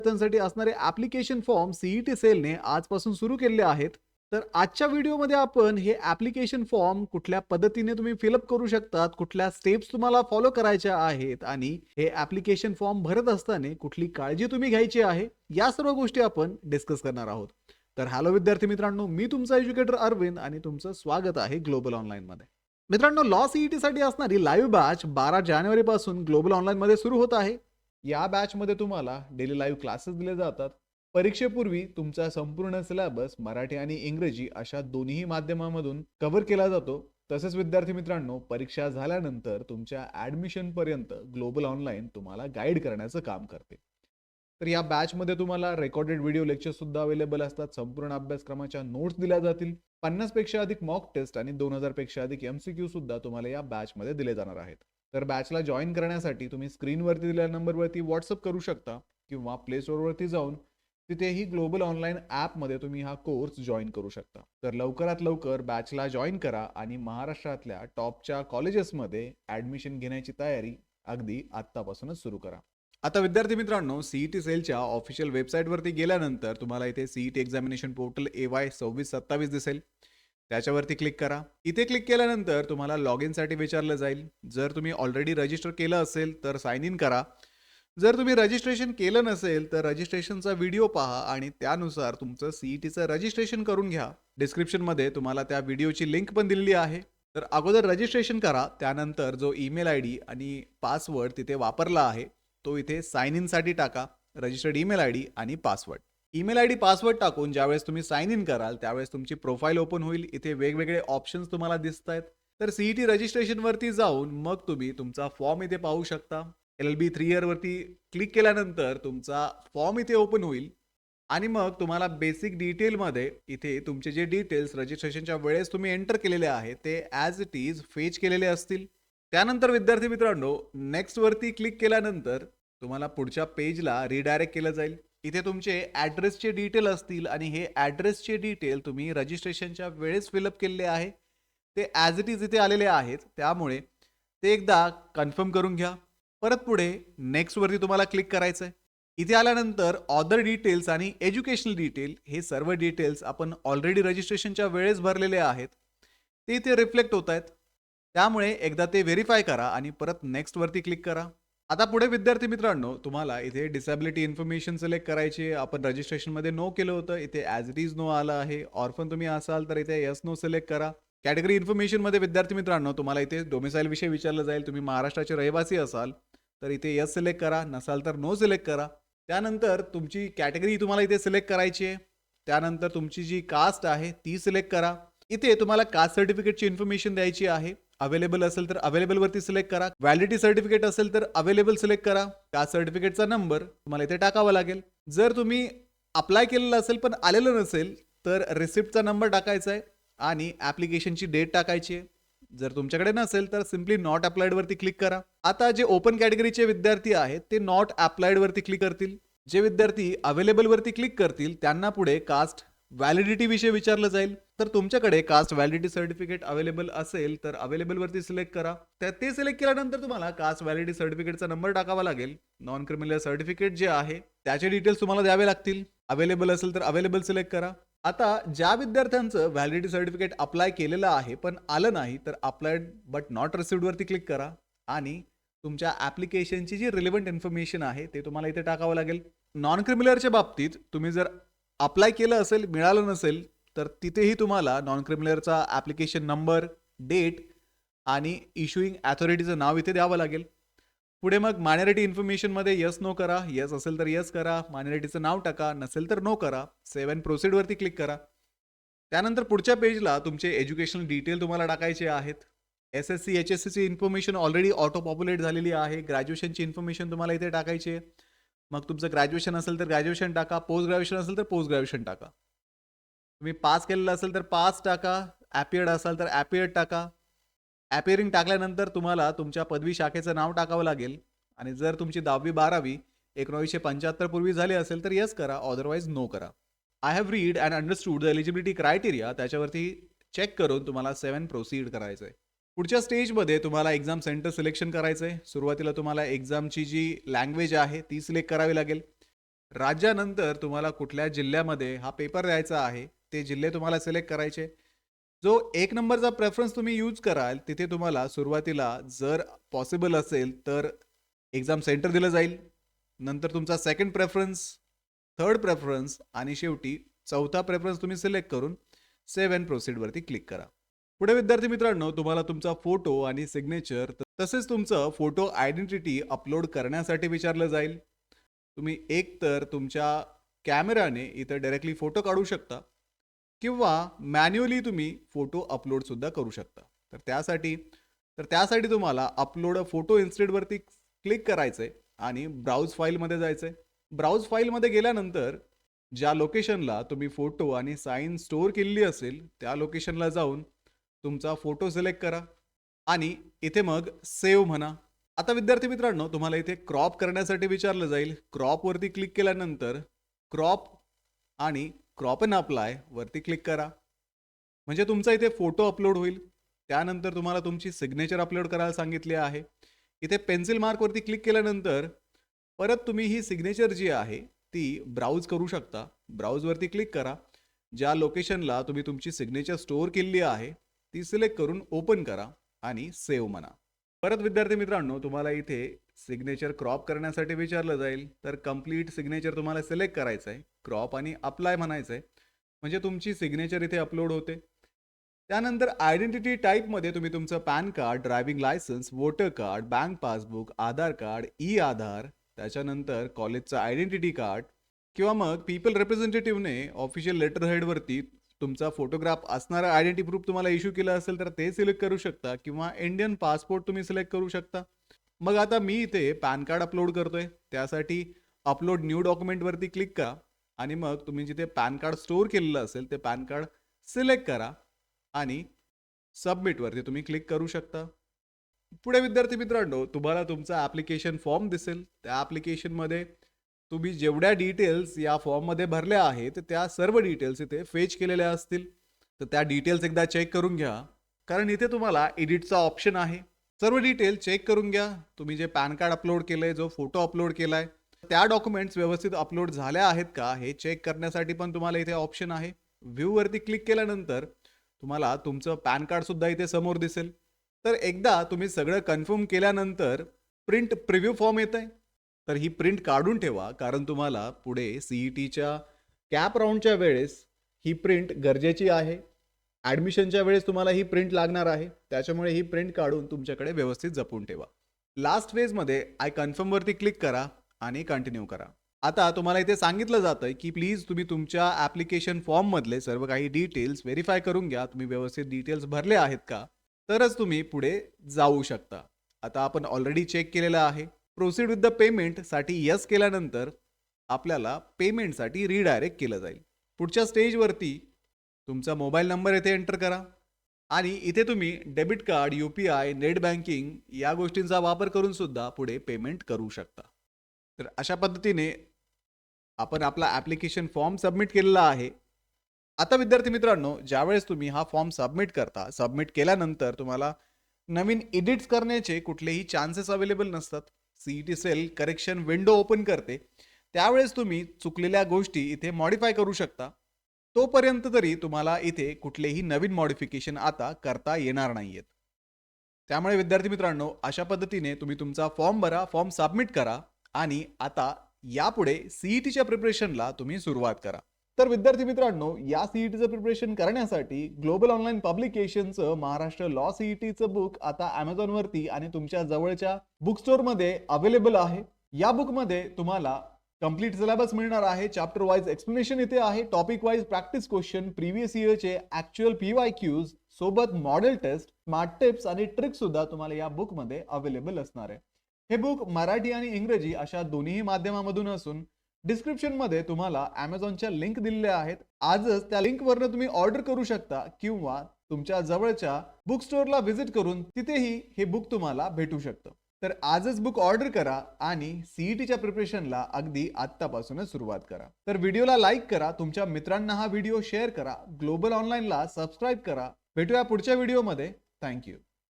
विद्यार्थ्यांसाठी असणारे application form CET सेलने आजपासून सुरू केलेले आहेत. तर आजच्या व्हिडिओमध्ये आपण हे ॲप्लिकेशन फॉर्म कुठल्या पद्धतीने तुम्ही फिलअप करू शकतात, कुठल्या स्टेप्स तुम्हाला फॉलो करायच्या आहेत आणि हे ॲप्लिकेशन फॉर्म भरत असताना कुठली काळजी तुम्ही घ्यायची आहे, या सर्व गोष्टी आपण डिस्कस करणार आहोत. तर हॅलो विद्यार्थी मित्रांनो, मी तुमचा एज्युकेटर अरविंद आणि तुमचं स्वागत आहे ग्लोबल ऑनलाईनमध्ये. मित्रांनो, लॉ सीईटीसाठी असणारी लाईव्ह बॅच 12 जानेवारीपासून ग्लोबल ऑनलाईनमध्ये सुरू होत आहे. या बॅचमध्ये तुम्हाला डेली लाईव्ह क्लासेस दिले जातात. परीक्षेपूर्वी तुमचा संपूर्ण सिलेबस मराठी आणि इंग्रजी अशा दोन्ही माध्यमांमधून कव्हर केला जातो. तसेच विद्यार्थी मित्रांनो, परीक्षा झाल्यानंतर तुमच्या ॲडमिशन पर्यंत ग्लोबल ऑनलाईन तुम्हाला गाईड करण्याचं काम करते. तर या बॅचमध्ये तुम्हाला रेकॉर्डेड व्हिडिओ लेक्चर सुद्धा अवेलेबल असतात. संपूर्ण अभ्यासक्रमाच्या नोट्स दिल्या जातील. 50 पेक्षा अधिक मॉक टेस्ट आणि 2000 पेक्षा अधिक MCQ सुद्धा तुम्हाला या बॅचमध्ये दिले जाणार आहेत. तर बॅचला जॉईन करण्यासाठी तुम्ही स्क्रीनवरती दिलेल्या नंबरवरती व्हॉट्सअप करू शकता किंवा प्ले स्टोअरवरती जाऊन तिथेही ग्लोबल ऑनलाईन ॲपमध्ये तुम्ही हा कोर्स जॉईन करू शकता. तर लवकरात लवकर बॅचला जॉईन करा आणि महाराष्ट्रातल्या टॉपच्या कॉलेजेसमध्ये ॲडमिशन घेण्याची तयारी अगदी आत्तापासूनच सुरू करा. आता विद्यार्थी मित्रांनो, सीईटी सेलच्या ऑफिशियल वेबसाईटवरती गेल्यानंतर तुम्हाला इथे सीईटी एक्झामिनेशन पोर्टल AY 2627 दिसेल. त्याच्यावरती क्लिक करा. इथे क्लिक केल्यानंतर तुम्हाला लॉग इनसाठी विचारलं जाईल. जर तुम्ही ऑलरेडी रजिस्टर केलं असेल तर साइन इन करा. जर तुम्ही रजिस्ट्रेशन केलं नसेल तर रजिस्ट्रेशनचा व्हिडिओ पहा आणि त्यानुसार तुमचं सीईटीचं रजिस्ट्रेशन करून घ्या. डिस्क्रिप्शनमध्ये तुम्हाला त्या व्हिडिओची लिंक पण दिलेली आहे. तर अगोदर रजिस्ट्रेशन करा. त्यानंतर जो ईमेल ID आणि पासवर्ड तिथे वापरला आहे तो इथे साइन इनसाठी टाका. रजिस्टर्ड ईमेल ID आणि पासवर्ड. ईमेल ID पासवर्ड टाकून ज्यावेळेस तुम्ही साइन इन कराल त्यावेळेस तुमची प्रोफाईल ओपन होईल. इथे वेगवेगळे ऑप्शन्स तुम्हाला दिसत आहेत. तर सीईटी रजिस्ट्रेशनवरती जाऊन मग तुम्ही तुमचा फॉर्म इथे पाहू शकता. LLB 3 इयरवरती क्लिक केल्यानंतर तुमचा फॉर्म इथे ओपन होईल आणि मग तुम्हाला बेसिक डिटेलमध्ये इथे तुमचे जे डिटेल्स रजिस्ट्रेशनच्या वेळेस तुम्ही एंटर केलेले आहेत ते ॲज इट इज फेच केलेले असतील. त्यानंतर विद्यार्थी मित्रांनो, नेक्स्टवरती क्लिक केल्यानंतर तुम्हाला पुढच्या पेजला रिडायरेक्ट केलं जाईल. इथे तुमचे ॲड्रेसचे डिटेल असतील आणि हे ॲड्रेसचे डिटेल तुम्ही रजिस्ट्रेशनच्या वेळेस फिलअप केलेले आहे. ते ॲज इट इज इथे आलेले आहेत. त्यामुळे ते एकदा कन्फर्म करून घ्या. परत पुढे नेक्स्टवरती तुम्हाला क्लिक करायचं आहे. इथे आल्यानंतर ऑदर डिटेल्स आणि एज्युकेशनल डिटेल हे सर्व डिटेल्स आपण ऑलरेडी रजिस्ट्रेशनच्या वेळेस भरलेले आहेत. ते इथे रिफ्लेक्ट होत आहेत. त्यामुळे एकदा ते व्हेरीफाय करा आणि परत नेक्स्टवरती क्लिक करा. आता पुढे विद्यार्थी मित्रांनो, तुम्हाला इथे डिसेबिलिटी इन्फॉर्मेशन सिलेक्ट करायची. आपण रजिस्ट्रेशनमध्ये नो केलं होतं, इथे ॲज इट इज नो आलं आहे. ऑर्फन तुम्ही असाल तर इथे येस नो सिलेक्ट करा. कॅटेगरी इन्फॉर्मेशनमध्ये विद्यार्थी मित्रांनो, तुम्हाला इथे डोमिसाईल विषयी विचारलं जाईल. तुम्ही महाराष्ट्राचे रहिवासी असाल तर इथे येस सिलेक्ट करा, नसाल तर नो सिलेक्ट करा. त्यानंतर तुमची कॅटेगरी तुम्हाला इथे सिलेक्ट करायची आहे. त्यानंतर तुमची जी कास्ट आहे ती सिलेक्ट करा. इथे तुम्हाला कास्ट सर्टिफिकेटची इन्फॉर्मेशन द्यायची आहे. अवेलेबल असेल तर अवेलेबलवरती सिलेक्ट करा. व्हॅलिडिटी सर्टिफिकेट असेल तर अवेलेबल सिलेक्ट करा. कास्ट सर्टिफिकेटचा नंबर तुम्हाला इथे टाकावा लागेल. जर तुम्ही अप्लाय केलेलं असेल पण आलेलं नसेल तर रिसिप्टचा नंबर टाकायचा आहे आणि ॲप्लिकेशनची डेट टाकायची आहे. जर तुमच्याकडे नसेल तर सिम्पली नॉट अप्लाइडवरती क्लिक करा. आता जे ओपन कॅटेगरीचे विद्यार्थी आहेत ते नॉट अप्लाइडवरती क्लिक करतील. जे विद्यार्थी अवेलेबलवरती क्लिक करतील त्यांना पुढे कास्ट व्हॅलिडिटी विषयी विचारलं जाईल. तर तुमच्याकडे कास्ट व्हॅलिडिटी सर्टिफिकेट अवेलेबल असेल तर अवेलेबलवरती सिलेक्ट करा. तर ते सिलेक्ट केल्यानंतर तुम्हाला कास्ट व्हॅलिडिटी सर्टिफिकेटचा नंबर टाकावा लागेल. नॉन क्रिमिनल सर्टिफिकेट जे आहे त्याचे डिटेल्स तुम्हाला द्यावे लागतील. अवेलेबल असेल तर अवेलेबल सिलेक्ट करा. आता ज्या विद्यार्थ्यांचं व्हॅलिडिटी सर्टिफिकेट अप्लाय केलेलं आहे पण आलं नाही तर अप्लाइड बट नॉट रिसिव्हडवरती क्लिक करा आणि तुमच्या ॲप्लिकेशनची जी रिलेव्हंट इन्फॉर्मेशन आहे ते तुम्हाला इथे टाकावं लागेल. नॉन क्रिमिनलच्या बाबतीत तुम्ही जर अप्लाय केलं असेल, मिळालं नसेल तर तिथेही तुम्हाला नॉन क्रिमिनलचा ॲप्लिकेशन नंबर, डेट आणि इश्युईंग अथॉरिटीचं नाव इथे द्यावं लागेल. पुढे मग मायनॉरिटी इन्फॉर्मेशनमध्ये येस नो करा. येस असेल तर येस करा. मायनॉरिटीचं नाव टाका. नसेल तर नो करा. सेव्ह अँड प्रोसीडवरती क्लिक करा. त्यानंतर पुढच्या पेजला तुमचे एज्युकेशनल डिटेल तुम्हाला टाकायचे आहेत. SSC HSCची इन्फॉर्मेशन ऑलरेडी ऑटो पॉप्युलेट झालेली आहे. ग्रॅज्युएशनची इन्फॉर्मेशन तुम्हाला इथे टाकायची आहे. मग तुमचं ग्रॅज्युएशन असेल तर ग्रॅज्युएशन टाका. पोस्ट ग्रॅज्युएशन असेल तर पोस्ट ग्रॅज्युएशन टाका. तुम्ही पास केलेलं असेल तर पास टाका. ॲपियर्ड असाल तर ॲपियर्ड टाका. ॲपियरिंग टाकल्यानंतर तुम्हाला तुमच्या पदवी शाखेचं नाव टाकावं लागेल आणि जर तुमची 10वी 12वी 1975 पूर्वी झाली असेल तर येस करा, अदरवाईज नो करा. I have read and understood the eligibility criteria त्याच्यावरती चेक करून तुम्हाला 7 प्रोसीड करायचं आहे. पुढच्या स्टेजमध्ये तुम्हाला एक्झाम सेंटर सिलेक्शन करायचं आहे. सुरुवातीला तुम्हाला एक्झामची जी लँग्वेज आहे ती सिलेक्ट करावी लागेल. राज्यानंतर तुम्हाला कुठल्या जिल्ह्यामध्ये हा पेपर द्यायचा आहे, ते जिल्हे तुम्हाला सिलेक्ट करायचे. जो 1 नंबरचा प्रेफरन्स तुम्ही यूज कराल, तिथे तुम्हाला सुरुवातीला जर पॉसिबल असेल, तर एक्झाम सेंटर दिलं जाईल. नंतर तुमचा सेकंड प्रेफरन्स, थर्ड प्रेफरन्स आणि शेवटी चौथा प्रेफरन्स तुम्ही सिलेक्ट करून सेव्ह अँड प्रोसीडवरती क्लिक करा. पुढे विद्यार्थी मित्रांनो, तुम्हाला तुमचा फोटो आणि सिग्नेचर तसेच तुमचं फोटो आयडेंटिटी अपलोड करण्यासाठी विचारलं जाईल. तुम्ही एकतर तुमच्या कॅमेराने इथं डायरेक्टली फोटो काढू शकता किंवा मॅन्युअली तुम्ही फोटो अपलोड सुद्धा करू शकता. तर त्यासाठी तुम्हाला अपलोड फोटो इन्स्टेडवरती क्लिक करायचंय आणि ब्राउज फाईलमध्ये जायचंय. ब्राउज फाईलमध्ये गेल्यानंतर ज्या लोकेशनला तुम्ही फोटो आणि साईन स्टोअर केलेली असेल, त्या लोकेशनला जाऊन तुमचा फोटो सिलेक्ट करा आणि इथे मग सेव्ह म्हणा. आता विद्यार्थी मित्रांनो, तुम्हाला इथे क्रॉप करण्यासाठी विचारलं जाईल. क्रॉपवरती क्लिक केल्यानंतर क्रॉप आणि क्रॉप अँड अप्लाय वरती क्लिक करा. म्हणजे तुमचा इथे फोटो अपलोड होईल. त्यानंतर तुम्हाला तुमची सिग्नेचर अपलोड करायला सांगितली आहे. इथे पेन्सिल मार्कवरती क्लिक केल्यानंतर परत तुम्ही ही सिग्नेचर जी आहे ती ब्राउज करू शकता. ब्राउजवरती क्लिक करा. ज्या लोकेशनला तुम्ही तुमची सिग्नेचर स्टोअर केलेली आहे ती सिलेक्ट करून ओपन करा आणि सेव्ह म्हणा. परत विद्यार्थी मित्रांनो, तुम्हाला इथे सिग्नेचर क्रॉप करण्यासाठी विचारलं जाईल. तर कंप्लीट सिग्नेचर तुम्हाला सिलेक्ट करायचं आहे. क्रॉप आणि अप्लाय म्हणायचं आहे. म्हणजे तुमची सिग्नेचर इथे अपलोड होते. त्यानंतर आयडेंटिटी टाईपमध्ये तुम्ही तुमचं PAN card, driving licence, voter card, bank passbook, Aadhaar card, e Aadhaar, त्याच्यानंतर कॉलेजचं आयडेंटिटी कार्ड किंवा मग पीपल रिप्रेझेंटेटिव्हने ऑफिशियल लेटर हेडवरती तुमचा फोटोग्राफ असणारा आयडेंटिटी प्रूफ तुम्हाला इश्यू केला असेल तर ते सिलेक्ट करू शकता किंवा इंडियन पासपोर्ट तुम्ही सिलेक्ट करू शकता. मग आता मी इथे पॅन कार्ड अपलोड करतोय. त्यासाठी अपलोड न्यू डॉक्युमेंटवरती क्लिक करा आणि मग तुम्ही जिथे पॅन कार्ड स्टोअर केलेलं असेल ते पॅन कार्ड सिलेक्ट करा आणि सबमिटवरती तुम्ही क्लिक करू शकता. पुढे विद्यार्थी मित्रांनो, तुम्हाला तुमचा ॲप्लिकेशन फॉर्म दिसेल. त्या ॲप्लिकेशनमध्ये तुम्ही जेवढ्या डिटेल्स या फॉर्ममध्ये भरल्या आहेत त्या सर्व डिटेल्स इथे फेच केलेल्या असतील. तर त्या डिटेल्स एकदा चेक करून घ्या, कारण इथे तुम्हाला एडिटचा ऑप्शन आहे. सर्व डिटेल चेक करून घ्या. तुम्ही जे पॅन कार्ड अपलोड केलंय, जो फोटो अपलोड केलाय, त्या डॉक्युमेंट्स व्यवस्थित अपलोड झाल्या आहेत का हे चेक करण्यासाठी पण तुम्हाला इथे ऑप्शन आहे. व्ह्यूवरती क्लिक केल्यानंतर तुम्हाला तुमचं पॅन कार्ड सुद्धा इथे समोर दिसेल. तर एकदा तुम्ही सगळं कन्फर्म केल्यानंतर प्रिंट प्रिव्ह्यू फॉर्म येत आहे. तर ही प्रिंट काढून ठेवा, कारण तुम्हाला पुढे सीईटीच्या कॅप राऊंडच्या वेळेस ही प्रिंट गरजेची आहे. ॲडमिशनच्या वेळेस तुम्हाला ही प्रिंट लागणार आहे. त्याच्यामुळे ही प्रिंट काढून तुमच्याकडे व्यवस्थित जपून ठेवा. लास्ट फेजमध्ये आय कन्फर्मवरती क्लिक करा आणि कंटिन्यू करा. आता तुम्हाला इथे सांगितलं जातंय की प्लीज तुम्ही तुमच्या ॲप्लिकेशन फॉर्ममधले सर्व काही डिटेल्स व्हेरीफाय करून घ्या. तुम्ही व्यवस्थित डिटेल्स भरले आहेत का, तरच तुम्ही पुढे जाऊ शकता. आता आपण ऑलरेडी चेक केलेलं आहे. प्रोसीड विथ द पेमेंटसाठी यस केल्यानंतर आपल्याला पेमेंटसाठी रिडायरेक्ट केलं जाईल. पुढच्या स्टेजवरती तुमचा मोबाईल नंबर इथे एंटर करा आणि इथे तुम्ही debit card, UPI, net banking या गोष्टींचा वापर करून सुद्धा पुढे पेमेंट करू शकता. तर अशा पद्धतीने आपण आपला ॲप्लिकेशन फॉर्म सबमिट केलेला आहे. आता विद्यार्थी मित्रांनो, ज्यावेळेस तुम्ही हा फॉर्म सबमिट करता, सबमिट केल्यानंतर तुम्हाला नवीन एडिट्स करण्याचे कुठलेही चान्सेस अवेलेबल नसतात. CET cell correction window open करते. त्यावेळेस तुम्ही चुकलेल्या गोष्टी इथे मॉडिफाय करू शकता. तोपर्यंत तरी तुम्हाला इथे कुठलेही नवीन मॉडिफिकेशन आता करता येणार नाहीयेत. त्यामुळे विद्यार्थी मित्रांनो, अशा पद्धतीने तुम्ही तुमचा फॉर्म भरा, फॉर्म सबमिट करा आणि आता यापुढे सीईटीच्या प्रिपरेशनला तुम्ही सुरुवात करा. तर विद्यार्थी मित्रांनो, या सीईटीचं प्रिपरेशन करण्यासाठी ग्लोबल ऑनलाईन पब्लिकेशनचं महाराष्ट्र लॉ सीईटीचं बुक आता Amazonवरती आणि तुमच्या जवळच्या बुक स्टोअरमध्ये अवेलेबल आहे. या बुकमध्ये तुम्हाला कंप्लीट सिलेबस मिळणार आहे. चॅप्टर वाईज एक्सप्लेनेशन इथे आहे. Topic wise practice question, previous इयरचे ऍक्च्युअल PYQs सोबत मॉडेल टेस्ट, स्मार्ट टिप्स आणि ट्रिक्स सुद्धा तुम्हाला या बुकमध्ये अवेलेबल असणार आहे. हे बुक मराठी आणि इंग्रजी अशा दोन्ही माध्यमामधून असून डिस्क्रिप्शन मध्ये तुम्हाला Amazonच्या लिंक दिलेल्या आहेत. आजच त्या लिंकवरनं तुम्ही ऑर्डर करू शकता किंवा तुमच्या जवळच्या बुक स्टोअरला व्हिजिट करून तिथेही हे बुक तुम्हाला भेटू शकतं. तर आजच बुक ऑर्डर करा आणि सीईटीच्या प्रिपरेशनला अगदी आत्तापासूनच सुरुवात करा. तर व्हिडिओला लाईक करा, तुमच्या मित्रांना हा व्हिडिओ शेअर करा, ग्लोबल ऑनलाईनला सबस्क्राईब करा. भेटूया पुढच्या व्हिडिओमध्ये. थँक्यू.